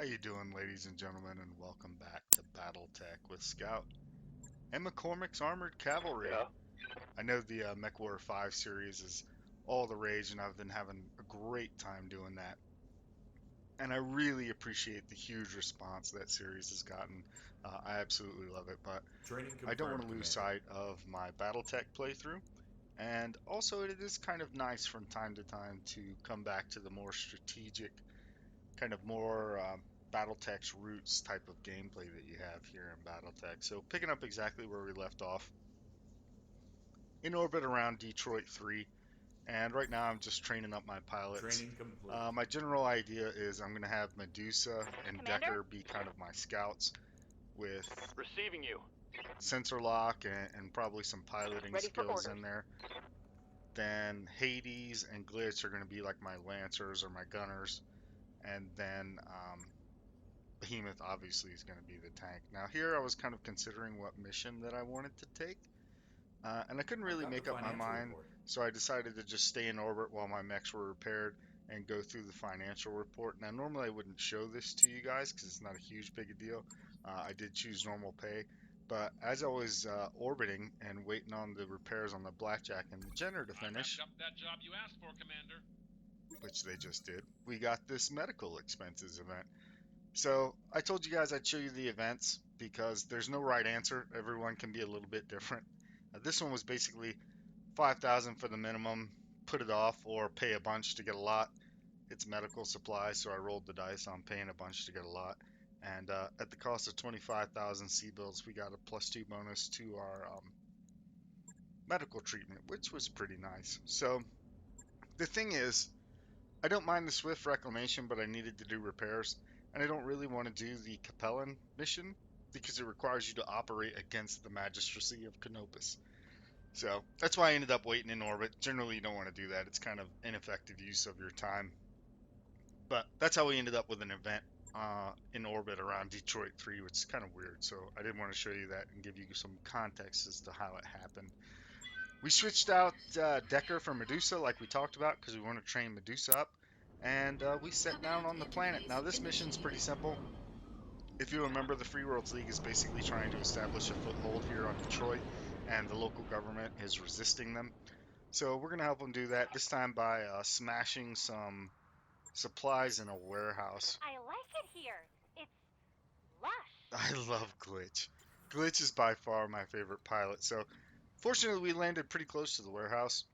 How you doing, ladies and gentlemen, and welcome back to BattleTech with Scout and McCormick's Armored Cavalry. Yeah. I know the MechWar 5 series is all the rage, and I've been having a great time doing that. And I really appreciate the huge response that series has gotten. I absolutely love it, but Training I don't want confirmed, to lose Commander. sight of my BattleTech playthrough. And also, it is kind of nice from time to time to come back to the more strategic, kind of more BattleTech's roots type of gameplay that you have here in BattleTech. So picking up exactly where we left off, in orbit around Detroit 3, and right now I'm just training up my pilots. Training complete. My general idea is I'm going to have Medusa and Commander? Decker be kind of my scouts with Receiving you. sensor lock and probably some piloting Ready for skills orders. in there. Then Hades and Glitch are going to be like my lancers or my gunners. And then Behemoth obviously is going to be the tank. Now here I was kind of considering what mission that I wanted to take, and I couldn't really Got the make up my financial mind, report. so I decided to just stay in orbit while my mechs were repaired and go through the financial report. Now normally I wouldn't show this to you guys because it's not a huge big a deal. I did choose normal pay, but as I was orbiting and waiting on the repairs on the Blackjack and the Jenner to finish, I wrapped up that job you asked for, Commander. which they just did, we got this medical expenses event. So I told you guys I'd show you the events because there's no right answer. Everyone can be a little bit different. This one was basically 5,000 for the minimum, put it off, or pay a bunch to get a lot. It's medical supplies, so I rolled the dice on paying a bunch to get a lot. And at the cost of 25,000 C-bills, we got a +2 bonus to our medical treatment, which was pretty nice. So the thing is, I don't mind the Swift reclamation, but I needed to do repairs, and I don't really want to do the Capellan mission because it requires you to operate against the magistracy of Canopus. So that's why I ended up waiting in orbit. Generally, you don't want to do that. It's kind of ineffective use of your time. But that's how we ended up with an event in orbit around Detroit 3, which is kind of weird. So I did want to show you that and give you some context as to how it happened. We switched out Decker for Medusa, like we talked about, because we want to train Medusa up. And we set down on the planet. Now, this mission's pretty simple. If you remember, the Free Worlds League is basically trying to establish a foothold here on Detroit, and the local government is resisting them. So we're going to help them do that, this time by smashing some supplies in a warehouse. I like it here. It's lush. I love Glitch. Glitch is by far my favorite pilot. So fortunately, we landed pretty close to the warehouse.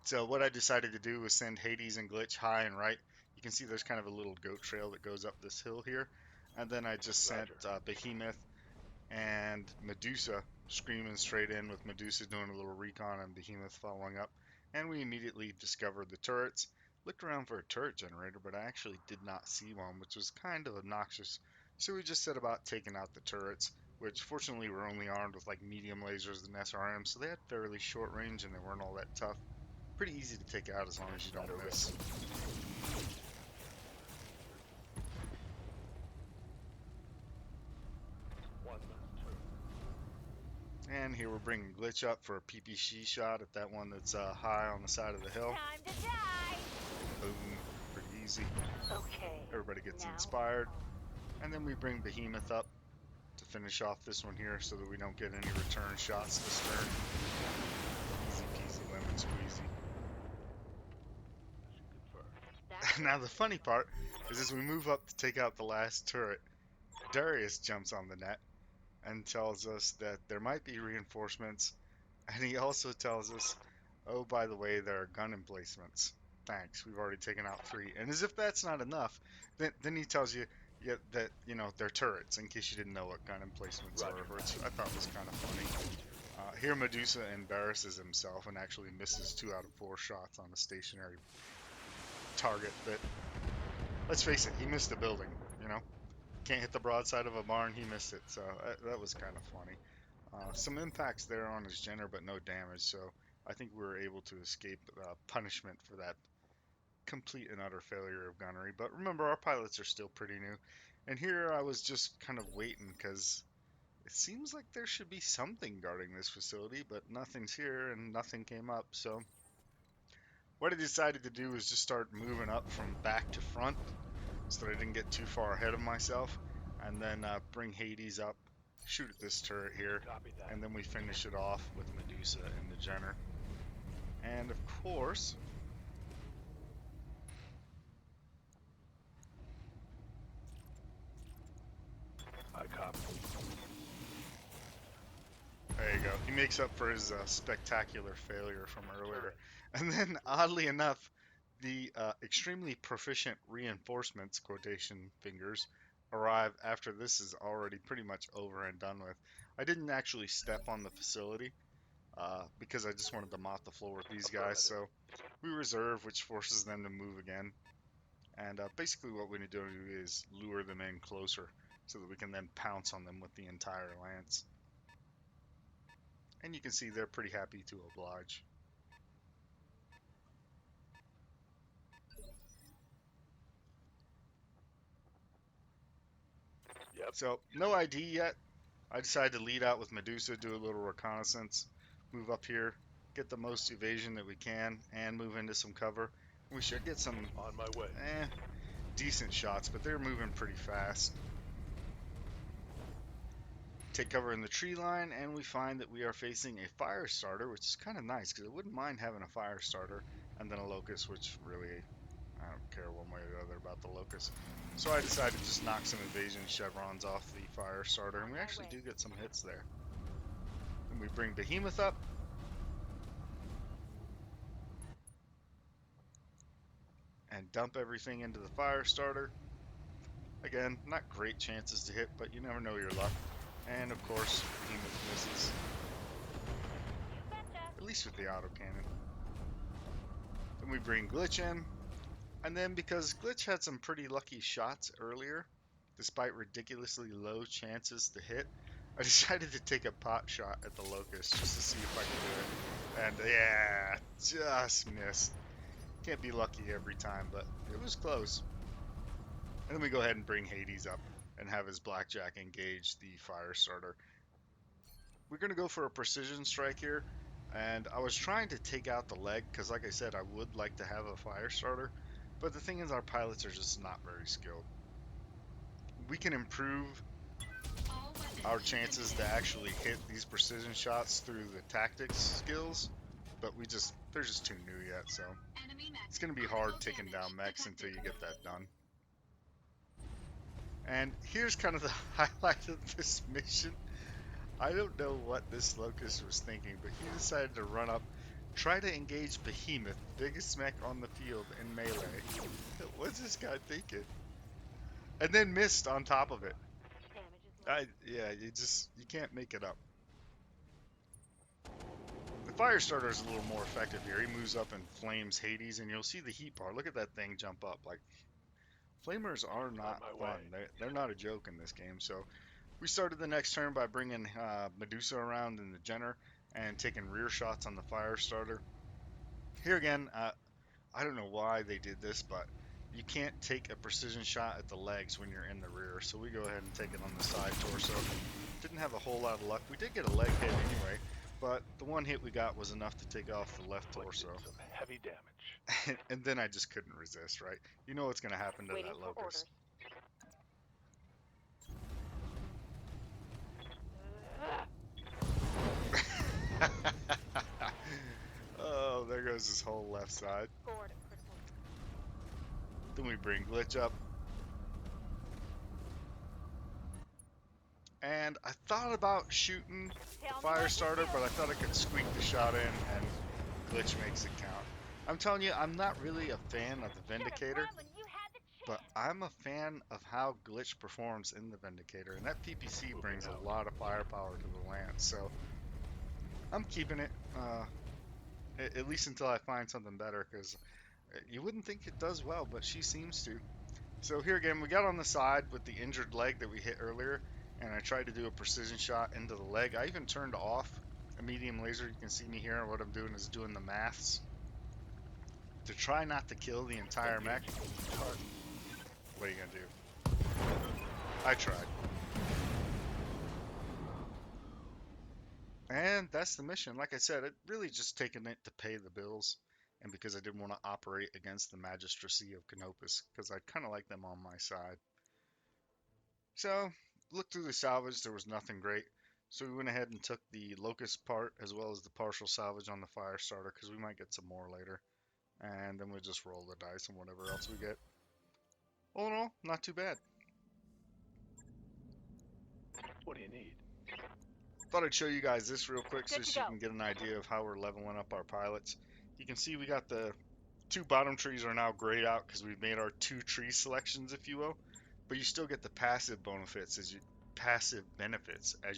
So what I decided to do was send Hades and Glitch high and right. You can see there's kind of a little goat trail that goes up this hill here. And then I just sent Behemoth and Medusa screaming straight in, with Medusa doing a little recon and Behemoth following up. And we immediately discovered the turrets. Looked around for a turret generator, but I actually did not see one, which was kind of obnoxious. So we just set about taking out the turrets, which fortunately were only armed with like medium lasers and SRM, so they had fairly short range and they weren't all that tough. Pretty easy to take out as long as you don't miss. And here we're bringing Glitch up for a PPC shot at that one that's high on the side of the hill. Time to die. Boom, pretty easy. Okay. Everybody gets Now. inspired. And then we bring Behemoth up to finish off this one here so that we don't get any return shots to stern. Easy peasy lemon squeezy. Now the funny part is as we move up to take out the last turret, Darius jumps on the net and tells us that there might be reinforcements, and he also tells us, oh, by the way, there are gun emplacements. Thanks, we've already taken out 3. And as if that's not enough, then he tells you that, you know, they're turrets, in case you didn't know what gun emplacements are, which I thought was kind of funny. Here Medusa embarrasses himself and actually misses 2 out of 4 shots on a stationary target, but let's face it, he missed a building, you know? Can't hit the broadside of a barn, he missed it, so that was kind of funny. Some impacts there on his Jenner, but no damage, so I think we were able to escape punishment for that complete and utter failure of gunnery. But remember, our pilots are still pretty new, and here I was just kind of waiting, because it seems like there should be something guarding this facility, but nothing's here, and nothing came up, so what I decided to do was just start moving up from back to front. so that I didn't get too far ahead of myself, and then bring Hades up, shoot at this turret here, Copy that. and then we finish it off with Medusa in the Jenner. And of course, I copy. there you go. He makes up for his spectacular failure from earlier. And then, oddly enough, the extremely proficient reinforcements, quotation fingers, arrive after this is already pretty much over and done with. I didn't actually step on the facility because I just wanted to mop the floor with these guys. So we reserve, which forces them to move again. And basically what we need to do is lure them in closer so that we can then pounce on them with the entire lance. And you can see they're pretty happy to oblige. Yep. So no ID yet. I decided to lead out with Medusa, do a little reconnaissance, move up here, get the most evasion that we can, and move into some cover. We should get some On my way. decent shots, but they're moving pretty fast. Take cover in the tree line, and we find that we are facing a fire starter, which is kind of nice because I wouldn't mind having a fire starter and then a locust, which really I don't care one way or the other about the locust. So I decided to just knock some evasion chevrons off the fire starter, and we actually do get some hits there. Then we bring Behemoth up. And dump everything into the fire starter. Again, not great chances to hit, but you never know your luck. And of course, Behemoth misses. You betcha. At least with the autocannon. Then we bring Glitch in. And then because Glitch had some pretty lucky shots earlier, despite ridiculously low chances to hit, I decided to take a pot shot at the Locust just to see if I could do it. And yeah, just missed. Can't be lucky every time, but it was close. And then we go ahead and bring Hades up and have his Blackjack engage the fire starter. We're going to go for a precision strike here. And I was trying to take out the leg because, like I said, I would like to have a fire starter. But the thing is, our pilots are just not very skilled. We can improve our chances to actually hit these precision shots through the tactics skills, but they're just too new yet, so it's going to be hard taking down mechs until you get that done. And here's kind of the highlight of this mission. I don't know what this Locust was thinking, but he decided to run up, try to engage Behemoth, biggest mech on the field in melee. What's this guy thinking? And then missed on top of it. Damage is low. Yeah, you can't make it up. The fire starter is a little more effective here. He moves up and flames Hades, and you'll see the heat bar. Look at that thing jump up. Like, flamers are not fun. They're not a joke in this game. So we started the next turn by bringing Medusa around in the Jenner and taking rear shots on the fire starter. Here again, I don't know why they did this, but you can't take a precision shot at the legs when you're in the rear. So we go ahead and take it on the side torso. Didn't have a whole lot of luck. We did get a leg hit anyway, but the one hit we got was enough to take off the left torso. Some heavy damage. And then I just couldn't resist, right? You know what's going to happen to Waiting that for Locust. Oh, there goes his whole left side. Scored a critical. Then we bring Glitch up. And I thought about shooting the Tell me fire what to starter, do. but I thought I could squeak the shot in and Glitch makes it count. I'm telling you, I'm not really a fan of the Should've Vindicator, run when you had the but chance. I'm a fan of how Glitch performs in the Vindicator, and that PPC brings a lot of firepower to the Lance, so I'm keeping it, at least until I find something better, because you wouldn't think it does well, but she seems to. So here again, we got on the side with the injured leg that we hit earlier, and I tried to do a precision shot into the leg. I even turned off a medium laser. You can see me here. What I'm doing is doing the maths to try not to kill the entire mech. What are you gonna do? I tried. And that's the mission. Like I said, it really just taking it to pay the bills. and because I didn't want to operate against the magistracy of Canopus, because I kind of like them on my side. So, looked through the salvage, there was nothing great. So we went ahead and took the locust part as well as the partial salvage on the fire starter because we might get some more later. And then we'll just roll the dice and whatever else we get. All in all, not too bad. What do you need? Thought I'd show you guys this real quick so Good to you go. can get an idea of how we're leveling up our pilots. You can see we got the two bottom trees are now grayed out because we've made our two tree selections, if you will. But you still get the passive benefits as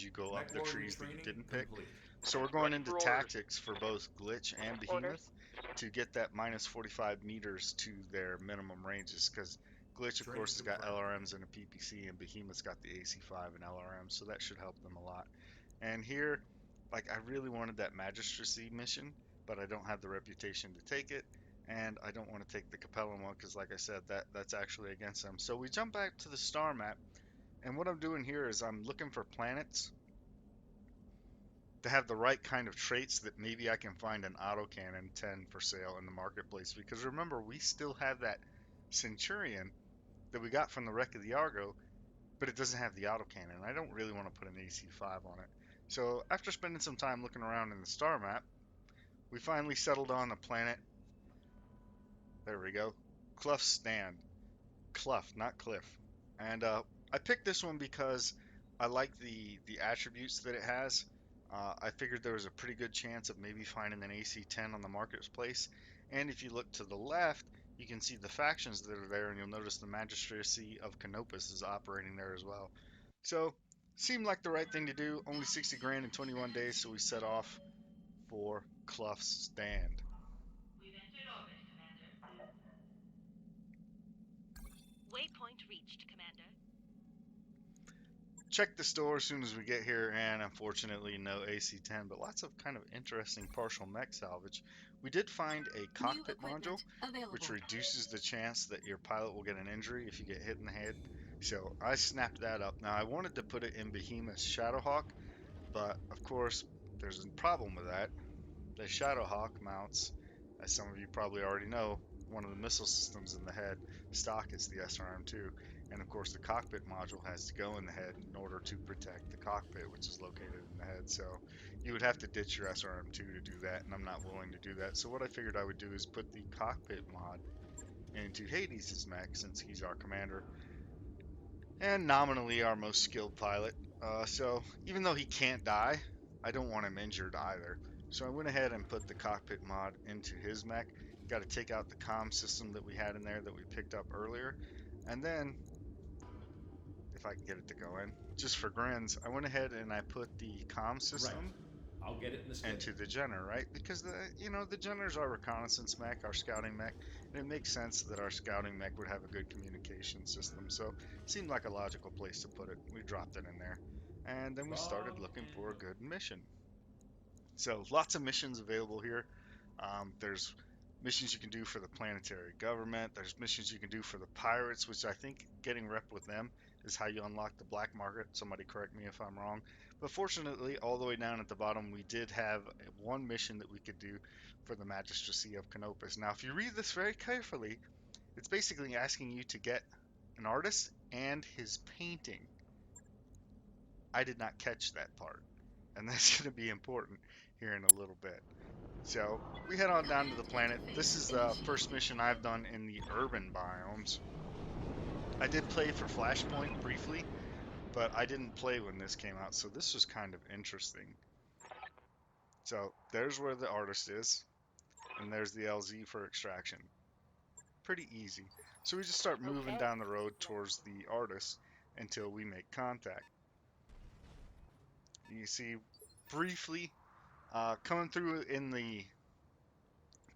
you go up Mech the warrior trees that you training didn't pick. complete. So we're going Ready into for orders. tactics for both glitch and behemoth Orders. to get that minus 45 meters to their minimum ranges because glitch of Training course has got confirmed. LRMs and a PPC and behemoth's got the AC5 and LRMs, so that should help them a lot. And here, like, I really wanted that magistracy mission, but I don't have the reputation to take it, and I don't want to take the Capellan one because, like I said, that's actually against them. So we jump back to the star map, and what I'm doing here is I'm looking for planets to have the right kind of traits that maybe I can find an autocannon 10 for sale in the marketplace. Because remember, we still have that Centurion that we got from the wreck of the Argo, but it doesn't have the autocannon. I don't really want to put an AC5 on it. So after spending some time looking around in the star map, we finally settled on a planet. There we go. Clough's Stand. Clough, not Cliff. And I picked this one because I like the attributes that it has. I figured there was a pretty good chance of maybe finding an AC-10 on the marketplace. And if you look to the left, you can see the factions that are there, and you'll notice the magistracy of Canopus is operating there as well. So, seemed like the right thing to do. Only 60 grand in 21 days, so we set off for Clough's Stand. Waypoint reached, Commander. Check the store as soon as we get here, and unfortunately no AC-10, but lots of kind of interesting partial mech salvage. We did find a cockpit module, which reduces the chance that your pilot will get an injury if you get hit in the head. So I snapped that up. Now I wanted to put it in Behemoth's Shadowhawk, but of course there's a problem with that. The Shadowhawk mounts, as some of you probably already know, one of the missile systems in the head. Stock is the SRM-2, and of course the cockpit module has to go in the head in order to protect the cockpit, which is located in the head. So you would have to ditch your SRM-2 to do that, and I'm not willing to do that. So what I figured I would do is put the cockpit mod into Hades' mech, since he's our commander and nominally our most skilled pilot. So even though he can't die, I don't want him injured either. So I went ahead and put the cockpit mod into his mech. Got to take out the comm system that we had in there that we picked up earlier. And then, if I can get it to go in, just for grins, I went ahead and I put the comm system I'll get it in the schedule. into the Jenner, right? Because the Jenner's our reconnaissance mech, our scouting mech, and it makes sense that our scouting mech would have a good communication system. So it seemed like a logical place to put it. We dropped it in there, and then we started looking for a good mission. So lots of missions available here. There's missions you can do for the planetary government. There's missions you can do for the pirates, which I think getting rep with them is how you unlock the black market. Somebody correct me if I'm wrong. But fortunately, all the way down at the bottom, we did have one mission that we could do for the magistracy of Canopus. Now, if you read this very carefully, it's basically asking you to get an artist and his painting. I did not catch that part, and that's going to be important here in a little bit. So we head on down to the planet. This is the first mission I've done in the urban biomes. I did play for Flashpoint briefly, but I didn't play when this came out, so this was kind of interesting. So there's where the artist is, and there's the LZ for extraction. Pretty easy. So we just start moving Okay. down the road towards the artist until we make contact. You see briefly coming through in the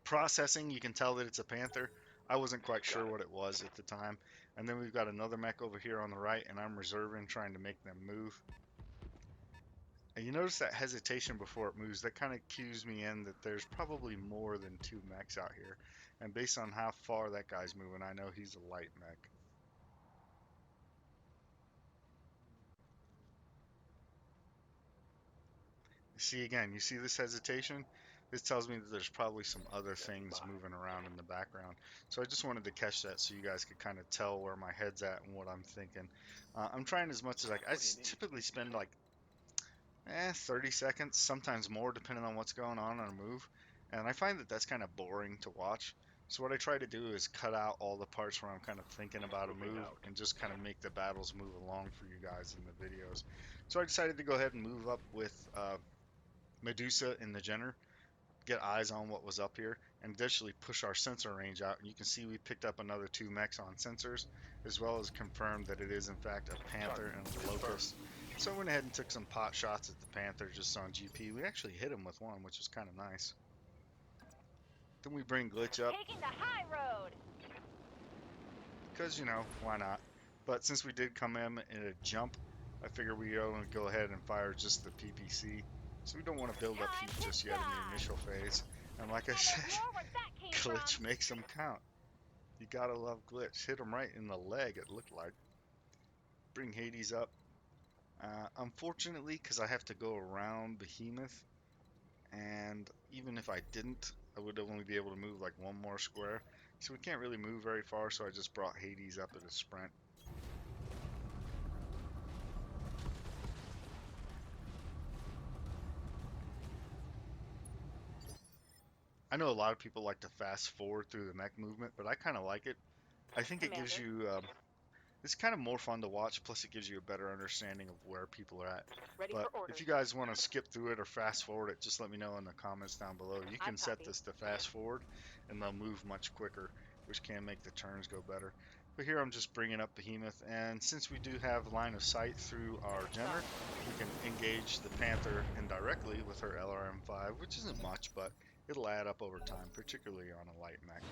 processing, you can tell that it's a Panther. I wasn't quite sure what it was at the time. And then we've got another mech over here on the right, and I'm reserving, trying to make them move. And you notice that hesitation before it moves. That kind of cues me in that there's probably more than two mechs out here. And based on how far that guy's moving, I know he's a light mech. See again, you see this hesitation? this tells me that there's probably some other things moving around in the background. So I just wanted to catch that so you guys could kind of tell where my head's at and what I'm thinking. I'm trying as much as I What do you need? typically spend like 30 seconds, sometimes more, depending on what's going on a move. And I find that that's kind of boring to watch. So what I try to do is cut out all the parts where I'm kind of thinking about a Moving move out. and just kind of make the battles move along for you guys in the videos. So I decided to go ahead and move up with Medusa in the Jenner, get eyes on what was up here, and additionally push our sensor range out. And you can see we picked up another 2 mechs on sensors, as well as confirmed that it is in fact a Panther Target and a confirmed. Locust. So I went ahead and took some pot shots at the Panther just on GP. We actually hit him with one, which was kind of nice. Then we bring Glitch up, Taking the high road. because, you know, why not? But since we did come in a jump, I figure we would go ahead and fire just the PPC. So we don't want to build up heat just yet in the initial phase. And like I And said, there's more where that came Glitch from. makes them count. You gotta love Glitch. Hit him right in the leg, it looked like. Bring Hades up. Unfortunately, because I have to go around Behemoth, and even if I didn't, I would only be able to move like one more square. So we can't really move very far, so I just brought Hades up at a sprint. I know a lot of people like to fast forward through the mech movement, but I kind of like it. I think it gives Commander. you it's kind of more fun to watch, plus it gives you a better understanding of where people are at. Ready But for orders. if you guys want to skip through it or fast forward it, just let me know in the comments down below. You I can set copy. this to fast forward, and they'll move much quicker, which can make the turns go better. But here I'm just bringing up Behemoth, and since we do have line of sight through our Jenner, we can engage the Panther indirectly with her LRM-5, which isn't much, but it'll add up over time, particularly on a light mech.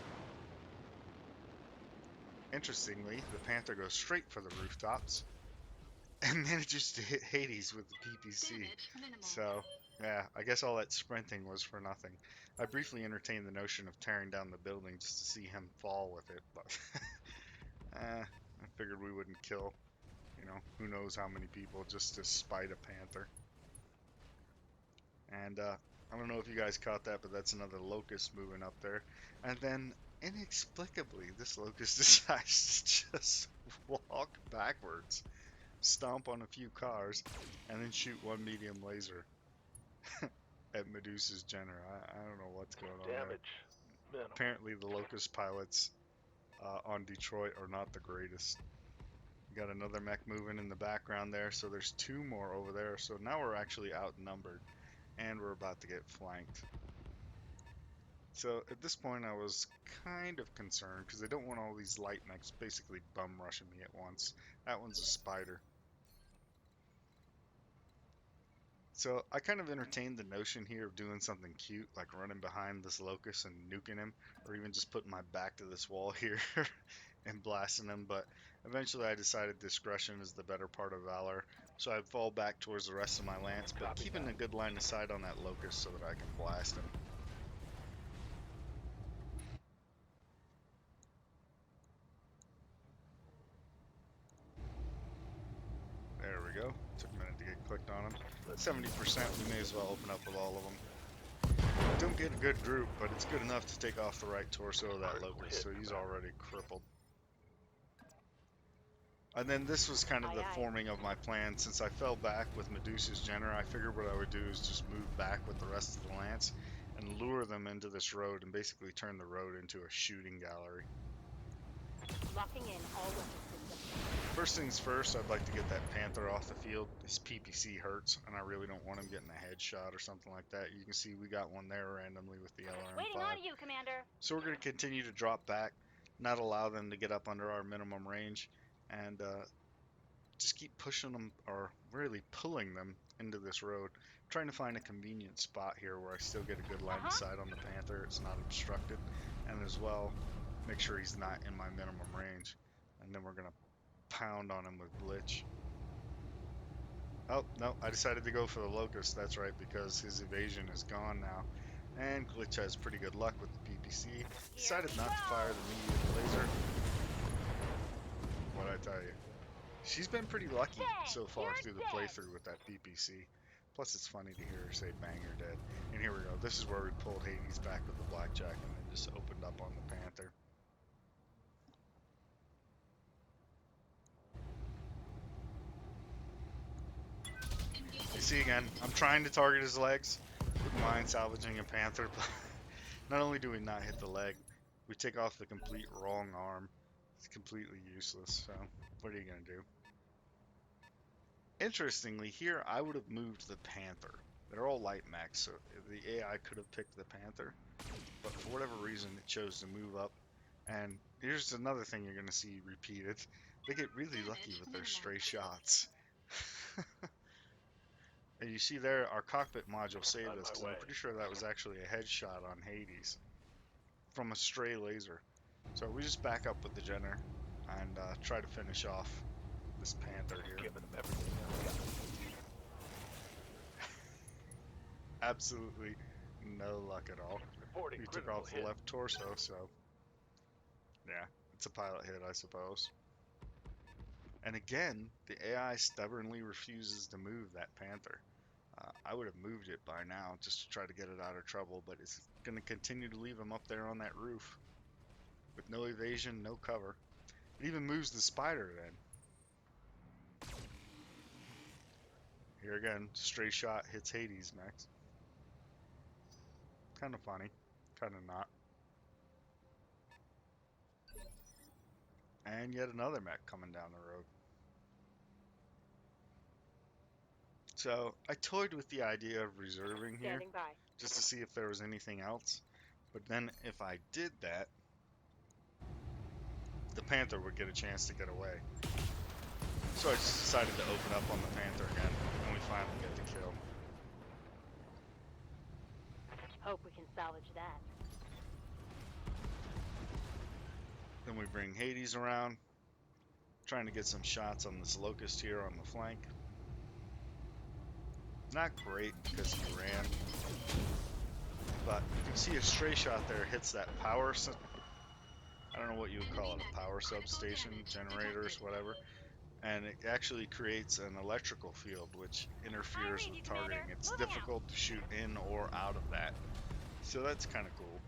Interestingly, the Panther goes straight for the rooftops and manages to hit Hades with the PPC. So, yeah, I guess all that sprinting was for nothing. I briefly entertained the notion of tearing down the building just to see him fall with it, but I figured we wouldn't kill, who knows how many people just to spite a Panther. And I don't know if you guys caught that, but that's another Locust moving up there. And then inexplicably, this Locust decides to just walk backwards, stomp on a few cars, and then shoot one medium laser at Medusa's Jenner. I don't know what's going on there. Damage. Minimal. Apparently, the Locust pilots on Detroit are not the greatest. We got another mech moving in the background there, so there's 2 more over there. So now we're actually outnumbered, and we're about to get flanked. So at this point, I was kind of concerned because I don't want all these light mechs basically bum rushing me at once. That one's a spider. So I kind of entertained the notion here of doing something cute, like running behind this Locust and nuking him, or even just putting my back to this wall here and blasting him. But eventually I decided discretion is the better part of valor. So I fall back towards the rest of my lance, but Copy keeping that. a good line of sight on that Locust so that I can blast him. There we go. Took a minute to get clicked on him. 70%, we may as well open up with all of them. Don't get a good group, but it's good enough to take off the right torso of that Locust, so he's already crippled. And then this was kind of the forming of my plan. Since I fell back with Medusa's Jenner, I figured what I would do is just move back with the rest of the lance and lure them into this road and basically turn the road into a shooting gallery. Locking in all weapon systems. First things first, I'd like to get that Panther off the field. His PPC hurts, and I really don't want him getting a headshot or something like that. You can see we got one there randomly with the Waiting LRM-5. on you, Commander. So we're going to continue to drop back, not allow them to get up under our minimum range, and just keep pushing them, or really pulling them into this road. Trying to find a convenient spot here where I still get a good line of sight on the Panther. It's not obstructed, and as well, make sure he's not in my minimum range. And then we're going to pound on him with Glitch. Oh, no, I decided to go for the Locust, that's right, because his evasion is gone now. And Glitch has pretty good luck with the PPC. Decided not to fire the medium laser. What'd I tell you? She's been pretty lucky so far through the playthrough with that PPC. Plus, it's funny to hear her say bang, you're dead. And here we go. This is where we pulled Hades back with the blackjack and then just opened up on the Panther. You see again, I'm trying to target his legs. Wouldn't mind salvaging a Panther, but not only do we not hit the leg, we take off the complete wrong arm. It's completely useless, so what are you going to do? Interestingly, here I would have moved the Panther. They're all light mechs, so the AI could have picked the Panther, but for whatever reason it chose to move up. And here's another thing you're going to see repeated. They get really lucky with their stray shots. And you see there, our cockpit module saved On us, my because way. I'm pretty sure that was actually a headshot on Hades from a stray laser. So we just back up with the Jenner and try to finish off this Panther here. Giving them everything I've got. Absolutely no luck at all. Reporting We took critical off the hit. left torso, so yeah, it's a pilot hit, I suppose. And again, the AI stubbornly refuses to move that Panther. I would have moved it by now just to try to get it out of trouble, but it's going to continue to leave him up there on that roof with no evasion, no cover. It even moves the spider then. Here again, stray shot hits Hades next. Kind of funny, kind of not. And yet another mech coming down the road. So I toyed with the idea of reserving here Standing by. just to see if there was anything else. But then if I did that, the Panther would get a chance to get away. So I just decided to open up on the Panther again, and we finally get the kill. Hope we can salvage that. Then we bring Hades around, trying to get some shots on this Locust here on the flank. Not great because he ran, but you can see a stray shot there hits that power. I don't know what you would call it, a power substation, generators, whatever. And it actually creates an electrical field which interferes with targeting. It's difficult to shoot in or out of that. So that's kind of cool.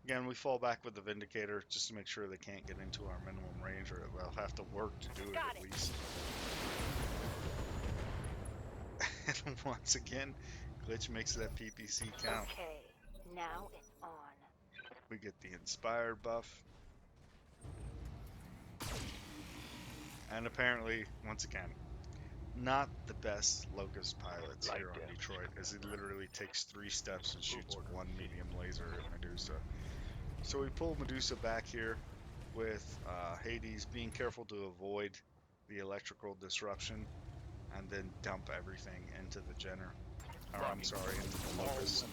Again, we fall back with the Vindicator just to make sure they can't get into our minimum range, or they'll have to work to do it at least. And once again, Glitch makes that PPC count. Okay, now it's on. We get the Inspired buff. And apparently, once again, not the best Locust pilots Light here on damage Detroit, as he literally takes 3 steps and shoots one medium laser at Medusa. So we pull Medusa back here with Hades being careful to avoid the electrical disruption and then dump everything into the Jenner. Or I'm sorry, into the Locust.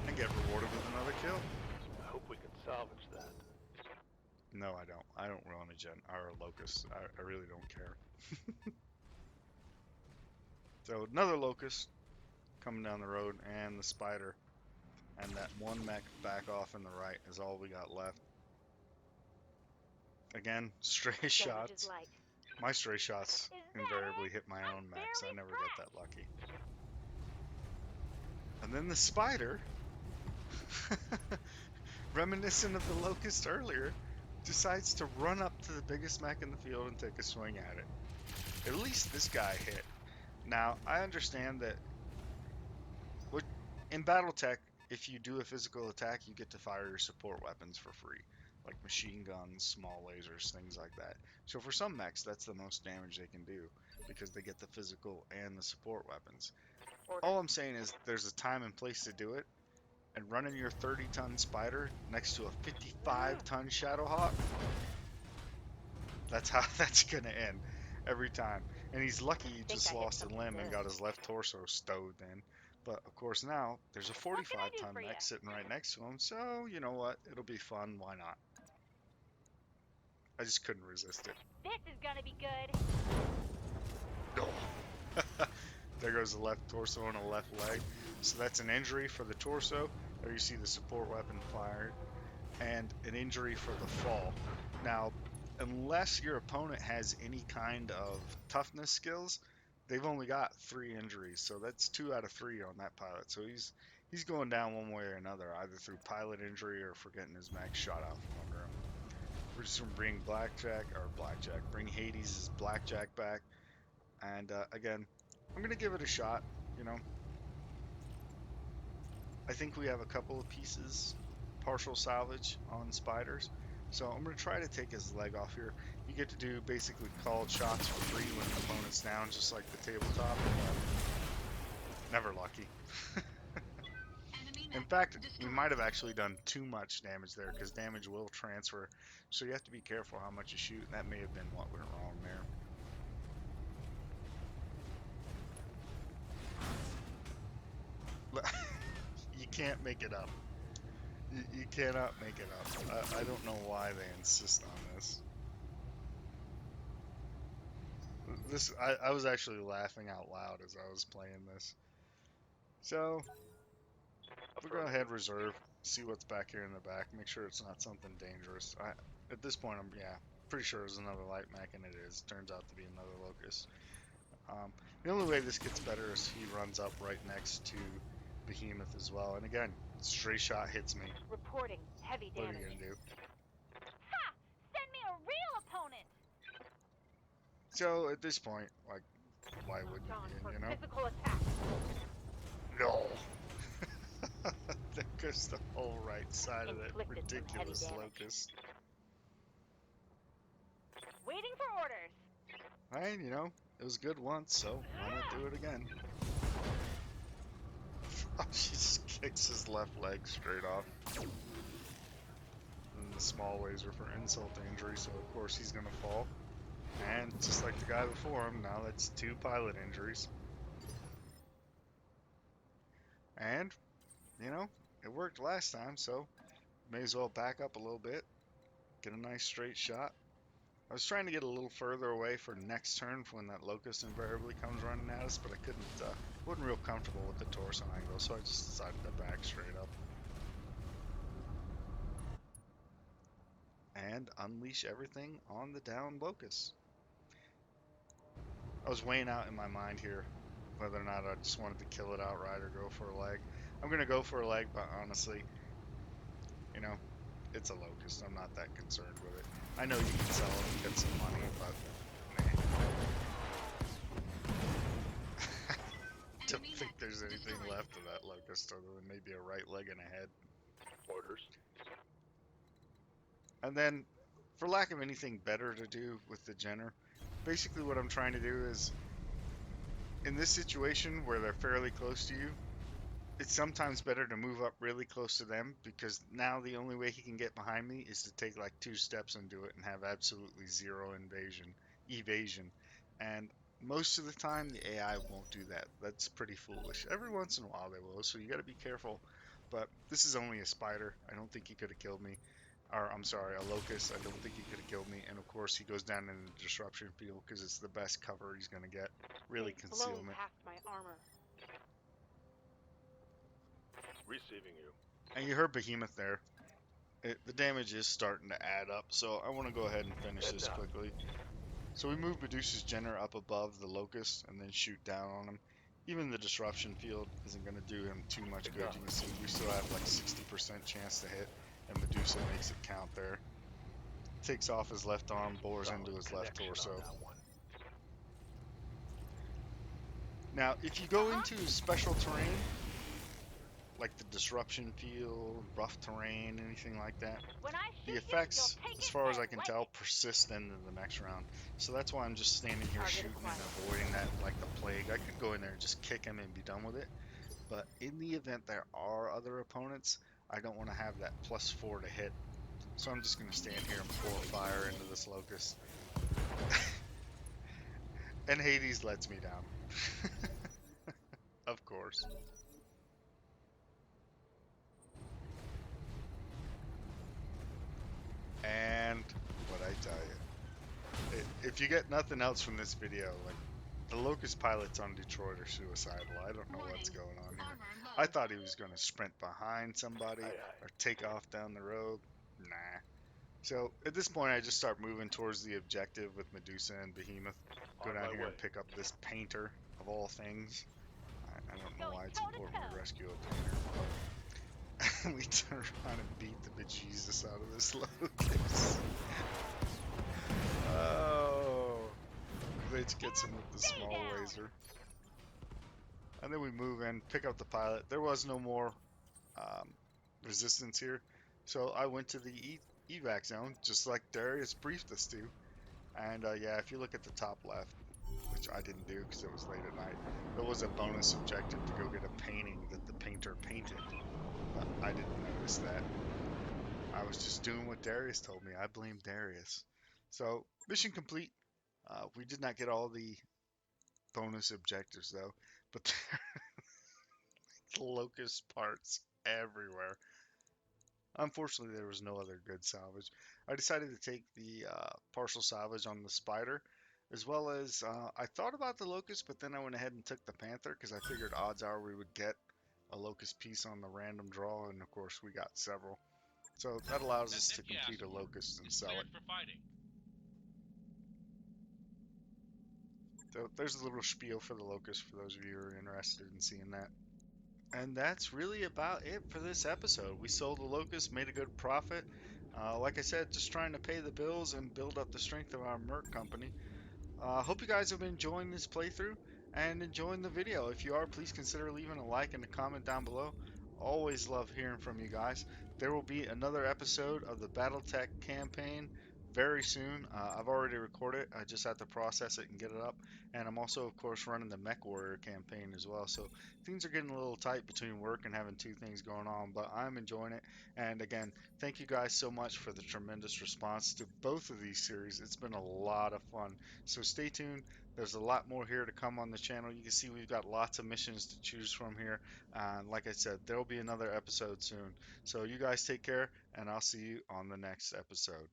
And get rewarded with another kill. I hope we can salvage that. No, I don't. I don't run a Gen or a Locust. I really don't care. So another Locust coming down the road, and the Spider, and that one mech back off in the right is all we got left. Again, stray shots. My stray shots invariably hit my own mechs. I never get that lucky. And then the Spider, reminiscent of the Locust earlier, decides to run up to the biggest mech in the field and take a swing at it. At least this guy hit. Now, I understand that in BattleTech, if you do a physical attack, you get to fire your support weapons for free, like machine guns, small lasers, things like that. So for some mechs, that's the most damage they can do, because they get the physical and the support weapons. All I'm saying is there's a time and place to do it, and running your 30-ton Spider next to a 55-ton Shadowhawk, that's how that's gonna end every time. And he's lucky he just lost a limb and got his left torso stowed in. But of course now there's a 45-ton mech sitting right next to him, so you know what? It'll be fun. Why not? I just couldn't resist it. This is gonna be good. Oh. There goes the left torso and a left leg. So that's an injury for the torso. There you see the support weapon fired, and an injury for the fall. Now, unless your opponent has any kind of toughness skills, they've only got 3 injuries, so that's 2 out of 3 on that pilot. So he's going down one way or another, either through pilot injury or for getting his mech shot out from under him. We're just gonna bring bring Hades' Blackjack back, and again, I'm gonna give it a shot. You know, I think we have a couple of pieces, partial salvage on spiders, so I'm gonna try to take his leg off here. You get to do basically called shots for free when the opponent's down, just like the tabletop. Never lucky. In fact, we might have actually done too much damage there, because damage will transfer, so you have to be careful how much you shoot, and that may have been what went wrong there. You can't make it up. You cannot make it up. I don't know why they insist on this. I was actually laughing out loud as I was playing this. So we'll go ahead, reserve, see what's back here in the back, make sure it's not something dangerous. At this point, I'm pretty sure it's another light mech, and it is. Turns out to be another locust. The only way this gets better is he runs up right next to Behemoth as well. And again, stray shot hits me. Reporting heavy What are damage. you gonna do? Ha! Send me a real opponent. So at this point, like, why wouldn't On you? for You know? physical attack. No. There goes the whole right side of that Inflicted some heavy ridiculous damage. locust. Waiting for orders. Right, you know, it was good once, so why not do it again? Oh, she just kicks his left leg straight off. And the small laser for insult to injury, so of course he's gonna fall. And just like the guy before him, now that's 2 pilot injuries. And, you know, it worked last time, so may as well back up a little bit, get a nice straight shot. I was trying to get a little further away for next turn for when that locust invariably comes running at us, but I couldn't, wasn't real comfortable with the torso angle, so I just decided to back straight up. And unleash everything on the down locust. I was weighing out in my mind here whether or not I just wanted to kill it outright or go for a leg. I'm going to go for a leg, but honestly, you know, it's a locust. I'm not that concerned with it. I know you can sell it and get some money, but I don't think there's anything left of that locust other than maybe a right leg and a head. Orders. And then, for lack of anything better to do with the Jenner, basically what I'm trying to do is, in this situation where they're fairly close to you, it's sometimes better to move up really close to them, because now the only way he can get behind me is to take like 2 steps and do it and have absolutely 0 evasion. And most of the time the AI won't do that. That's pretty foolish. Every once in a while they will, so you got to be careful. But this is only a spider. I don't think he could have killed me. Or, I'm sorry, a locust. I don't think he could have killed me. And of course he goes down in the disruption field because it's the best cover he's going to get. Really They've blown concealment. past my armor. Receiving you. And you heard Behemoth there. The damage is starting to add up, so I want to go ahead and finish this quickly. So we move Medusa's Jenner up above the locust and then shoot down on him. Even the disruption field isn't going to do him too much good. You can see we still have like 60% chance to hit, and Medusa makes it count there. Takes off his left arm, bores into his left torso. Now, if you go into special terrain, like the disruption field, rough terrain, anything like that, When I shoot the you, effects, you'll take as it far as I and can like tell, it. persist into the next round. So that's why I'm just standing here Target shooting and acquired. avoiding that like the plague. I could go in there and just kick him and be done with it. But in the event there are other opponents, I don't want to have that +4 to hit. So I'm just going to stand here and pour fire into this locust. And Hades lets me down. Of course. And what I tell you, if you get nothing else from this video, like, the locust pilots on Detroit are suicidal. I don't know what's going on here. I thought he was going to sprint behind somebody or take off down the road. Nah. So at this point, I just start moving towards the objective with Medusa and Behemoth. Go On down my here way. and pick up this painter of all things. I don't know Going why it's toe to important we toe. rescue a painter. We turn around and beat the bejesus out of this locust. Oh, Glitch gets him with the Stay small down. laser. And then we move in, pick up the pilot. There was no more um, resistance here. So I went to the evac zone, just like Darius briefed us to. And yeah, if you look at the top left, which I didn't do because it was late at night, there was a bonus objective to go get a painting that the painter painted. But I didn't notice that. I was just doing what Darius told me. I blame Darius. So, mission complete. We did not get all the bonus objectives though, but the locust parts everywhere. Unfortunately, there was no other good salvage. I decided to take the partial salvage on the spider, as well as I thought about the locust, but then I went ahead and took the panther because I figured odds are we would get a locust piece on the random draw, and of course we got several. So that allows That us mech to you complete asked a for locust and is sell it. cleared for fighting. So there's a little spiel for the locust for those of you who are interested in seeing that. And that's really about it for this episode. We sold the locust, made a good profit. Like I said, just trying to pay the bills and build up the strength of our merc company. Hope you guys have been enjoying this playthrough and enjoying the video. If you are, please consider leaving a like and a comment down below. Always love hearing from you guys. There will be another episode of the BattleTech campaign very soon. I've already recorded it. I just have to process it and get it up. And I'm also, of course, running the Mech Warrior campaign as well. So things are getting a little tight between work and having two things going on, but I'm enjoying it. And again, thank you guys so much for the tremendous response to both of these series. It's been a lot of fun. So stay tuned. There's a lot more here to come on the channel. You can see we've got lots of missions to choose from here. And like I said, there will be another episode soon. So you guys take care, and I'll see you on the next episode.